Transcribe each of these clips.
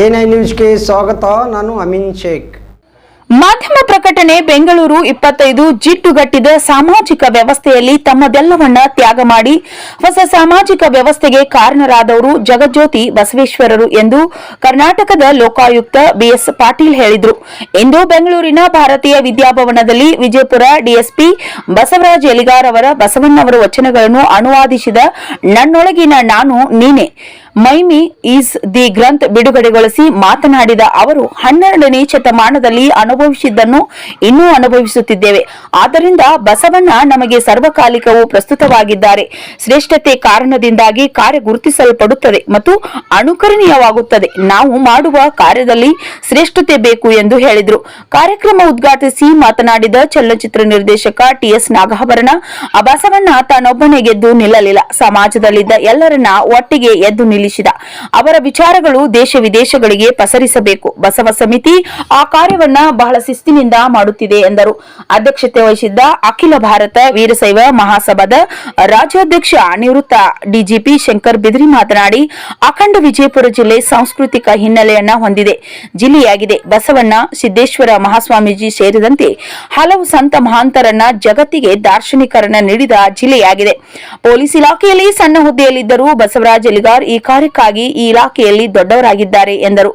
ಎ9 ನ್ಯೂಸ್ಗೆ ಸ್ವಾಗತ. ನಾನು ಅಮೀನ್ ಶೇಖ್. ಮಾಧ್ಯಮ ಪ್ರಕಟಣೆ. ಬೆಂಗಳೂರು 25 ಜಿಡ್ಡುಗಟ್ಟಿದ ಸಾಮಾಜಿಕ ವ್ಯವಸ್ಥೆಯಲ್ಲಿ ತಮ್ಮದೆಲ್ಲವನ್ನ ತ್ಯಾಗ ಮಾಡಿ ಹೊಸ ಸಾಮಾಜಿಕ ವ್ಯವಸ್ಥೆಗೆ ಕಾರಣರಾದವರು ಜಗಜ್ಯೋತಿ ಬಸವೇಶ್ವರರು ಎಂದು ಕರ್ನಾಟಕದ ಲೋಕಾಯುಕ್ತ ಬಿಎಸ್ ಪಾಟೀಲ್ ಹೇಳಿದರು. ಇಂದು ಬೆಂಗಳೂರಿನ ಭಾರತೀಯ ವಿದ್ಯಾಭವನದಲ್ಲಿ ವಿಜಯಪುರ ಡಿಎಸ್ಪಿ ಬಸವರಾಜ್ ಎಲಿಗಾರ್ ಅವರ ಬಸವಣ್ಣವರ ವಚನಗಳನ್ನು ಅನುವಾದಿಸಿದ ನನ್ನೊಳಗಿನ ನಾನು ನೀನೆ ಮೈಮಿ ಈಸ್ ದಿ ಗ್ರಂಥ್ ಬಿಡುಗಡೆಗೊಳಿಸಿ ಮಾತನಾಡಿದ ಅವರು, 12ನೇ ಶತಮಾನದಲ್ಲಿ ಅನುಭವಿಸಿದ್ದನ್ನು ಇನ್ನೂ ಅನುಭವಿಸುತ್ತಿದ್ದೇವೆ. ಆದ್ದರಿಂದ ಬಸವಣ್ಣ ನಮಗೆ ಸರ್ವಕಾಲಿಕವೂ ಪ್ರಸ್ತುತವಾಗಿದ್ದಾರೆ. ಶ್ರೇಷ್ಠತೆ ಕಾರಣದಿಂದಾಗಿ ಕಾರ್ಯ ಗುರುತಿಸಲ್ಪಡುತ್ತದೆ ಮತ್ತು ಅನುಕರಣೀಯವಾಗುತ್ತದೆ. ನಾವು ಮಾಡುವ ಕಾರ್ಯದಲ್ಲಿ ಶ್ರೇಷ್ಠತೆ ಬೇಕು ಎಂದು ಹೇಳಿದರು. ಕಾರ್ಯಕ್ರಮ ಉದ್ಘಾಟಿಸಿ ಮಾತನಾಡಿದ ಚಲನಚಿತ್ರ ನಿರ್ದೇಶಕ ಟಿಎಸ್ ನಾಗಾಭರಣ, ಬಸವಣ್ಣ ತಾನೊಬ್ಬನೇ ಗೆದ್ದು ನಿಲ್ಲಲಿಲ್ಲ, ಸಮಾಜದಲ್ಲಿದ್ದ ಎಲ್ಲರನ್ನ ಒಟ್ಟಿಗೆ ಎದ್ದು ನಿಲ್ಲಿಸಿದ. ಅವರ ವಿಚಾರಗಳು ದೇಶ ವಿದೇಶಗಳಿಗೆ ಪಸರಿಸಬೇಕು. ಬಸವ ಸಮಿತಿ ಆ ಕಾರ್ಯವನ್ನ ಬಹಳ ಶಿಸ್ತಿನಿಂದ ಮಾಡುತ್ತಿದೆ ಎಂದರು. ಅಧ್ಯಕ್ಷತೆ ವಹಿಸಿದ್ದ ಅಖಿಲ ಭಾರತ ವೀರಶೈವ ಮಹಾಸಭಾದ ರಾಜ್ಯಾಧ್ಯಕ್ಷ ನಿವೃತ್ತ ಡಿಜಿಪಿ ಶಂಕರ್ ಬಿದ್ರಿ ಮಾತನಾಡಿ, ಅಖಂಡ ವಿಜಯಪುರ ಜಿಲ್ಲೆ ಸಾಂಸ್ಕೃತಿಕ ಹಿನ್ನೆಲೆಯನ್ನ ಹೊಂದಿದೆ ಜಿಲ್ಲೆಯಾಗಿದೆ. ಬಸವಣ್ಣ, ಸಿದ್ದೇಶ್ವರ ಮಹಾಸ್ವಾಮೀಜಿ ಸೇರಿದಂತೆ ಹಲವು ಸಂತ ಮಹಾಂತರನ್ನ ಜಗತ್ತಿಗೆ ದಾರ್ಶನಿಕರನ್ನ ನೀಡಿದ ಜಿಲ್ಲೆಯಾಗಿದೆ. ಪೊಲೀಸ್ ಇಲಾಖೆಯಲ್ಲಿ ಸಣ್ಣ ಹುದ್ದೆಯಲ್ಲಿದ್ದರೂ ಬಸವರಾಜ್ ಎಲಿಗಾರ್ ಈ ಕಾರ್ಯಕ್ಕಾಗಿ ಈ ಇಲಾಖೆಯಲ್ಲಿ ದೊಡ್ಡವರಾಗಿದ್ದಾರೆ ಎಂದರು.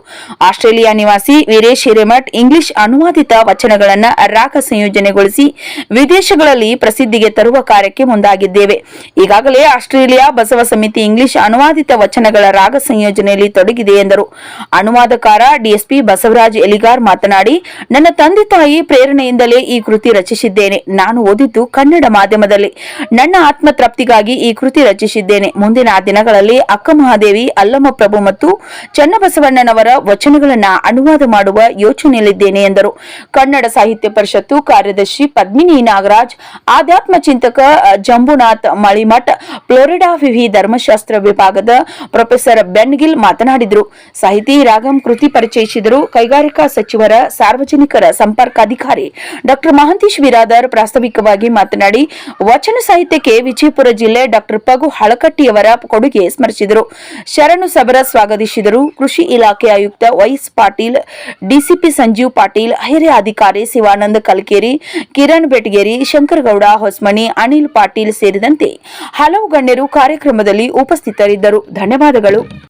ಆಸ್ಟ್ರೇಲಿಯಾ ನಿವಾಸಿ ವೀರೇಶ್ ಹಿರೇಮಠ್ ಇಂಗ್ಲಿಷ್ ಅನುವಾದಿತ ವಚನಗಳನ್ನು ರಾಗ ಸಂಯೋಜನೆಗೊಳಿಸಿ ವಿದೇಶಗಳಲ್ಲಿ ಪ್ರಸಿದ್ಧಿಗೆ ತರುವ ಕಾರ್ಯಕ್ಕೆ ಮುಂದಾಗಿದ್ದೇವೆ. ಈಗಾಗಲೇ ಆಸ್ಟ್ರೇಲಿಯಾ ಬಸವ ಸಮಿತಿ ಇಂಗ್ಲಿಷ್ ಅನುವಾದಿತ ವಚನಗಳ ರಾಗ ಸಂಯೋಜನೆಯಲ್ಲಿ ತೊಡಗಿದೆ ಎಂದರು. ಅನುವಾದಕಾರ ಡಿಎಸ್ಪಿ ಬಸವರಾಜ್ ಎಲಿಗಾರ್ ಮಾತನಾಡಿ, ನನ್ನ ತಂದೆ ತಾಯಿ ಪ್ರೇರಣೆಯಿಂದಲೇ ಈ ಕೃತಿ ರಚಿಸಿದ್ದೇನೆ. ನಾನು ಓದಿದ್ದು ಕನ್ನಡ ಮಾಧ್ಯಮದಲ್ಲಿ. ನನ್ನ ಆತ್ಮತೃಪ್ತಿಗಾಗಿ ಈ ಕೃತಿ ರಚಿಸಿದ್ದೇನೆ. ಮುಂದಿನ ದಿನಗಳಲ್ಲಿ ಅಕ್ಕ ಮಹಾದೇವಿ, ಅಲ್ಲಮ್ಮ ಪ್ರಭು ಮತ್ತು ಚನ್ನಬಸವಣ್ಣನವರ ವಚನಗಳನ್ನ ಅನುವಾದ ಮಾಡುವ ಯೋಚನೆಯಲ್ಲಿದ್ದೇನೆ ಎಂದರು. ಕನ್ನಡ ಸಾಹಿತ್ಯ ಪರಿಷತ್ತು ಕಾರ್ಯದರ್ಶಿ ಪದ್ಮಿನಿ ನಾಗರಾಜ್, ಆಧ್ಯಾತ್ಮ ಚಿಂತಕ ಜಂಬುನಾಥ್ ಮಳಿಮಠ್, ಫ್ಲೋರಿಡಾ ವಿವಿ ಧರ್ಮಶಾಸ್ತ್ರ ವಿಭಾಗದ ಪ್ರೊಫೆಸರ್ ಬೆನ್ಗಿಲ್ ಮಾತನಾಡಿದರು. ಸಾಹಿತಿ ರಾಗಂ ಕೃತಿ ಪರಿಚಯಿಸಿದರು. ಕೈಗಾರಿಕಾ ಸಚಿವರ ಸಾರ್ವಜನಿಕರ ಸಂಪರ್ಕಾಧಿಕಾರಿ ಡಾ ಮಹಾಂತೇಶ್ ಬಿರಾದರ್ ಪ್ರಾಸ್ತಾವಿಕವಾಗಿ ಮಾತನಾಡಿ, ವಚನ ಸಾಹಿತ್ಯಕ್ಕೆ ವಿಜಯಪುರ ಜಿಲ್ಲೆ ಡಾ ಪಗು ಹಳಕಟ್ಟಿಯವರ ಕೊಡುಗೆ ಸ್ಮರಿಸಿದರು. ಶರಣು ಸಬರ ಸ್ವಾಗತಿಸಿದರು. ಕೃಷಿ ಇಲಾಖೆ ಆಯುಕ್ತ ವೈಎಸ್ ಪಾಟೀಲ್, ಡಿಸಿಪಿ ಸಂಜೀವ್ ಪಾಟೀಲ್, ಹಿರಿಯ ಅಧಿಕಾರಿ ಶಿವಾನಂದ ಕಲ್ಕೇರಿ, ಕಿರಣ್ ಬೆಟಗೇರಿ, ಶಂಕರಗೌಡ ಹೊಸ್ಮನಿ, ಅನಿಲ್ ಪಾಟೀಲ್ ಸೇರಿದಂತೆ ಹಲವು ಗಣ್ಯರು ಕಾರ್ಯಕ್ರಮದಲ್ಲಿ ಉಪಸ್ಥಿತರಿದ್ದರು. ಧನ್ಯವಾದಗಳು.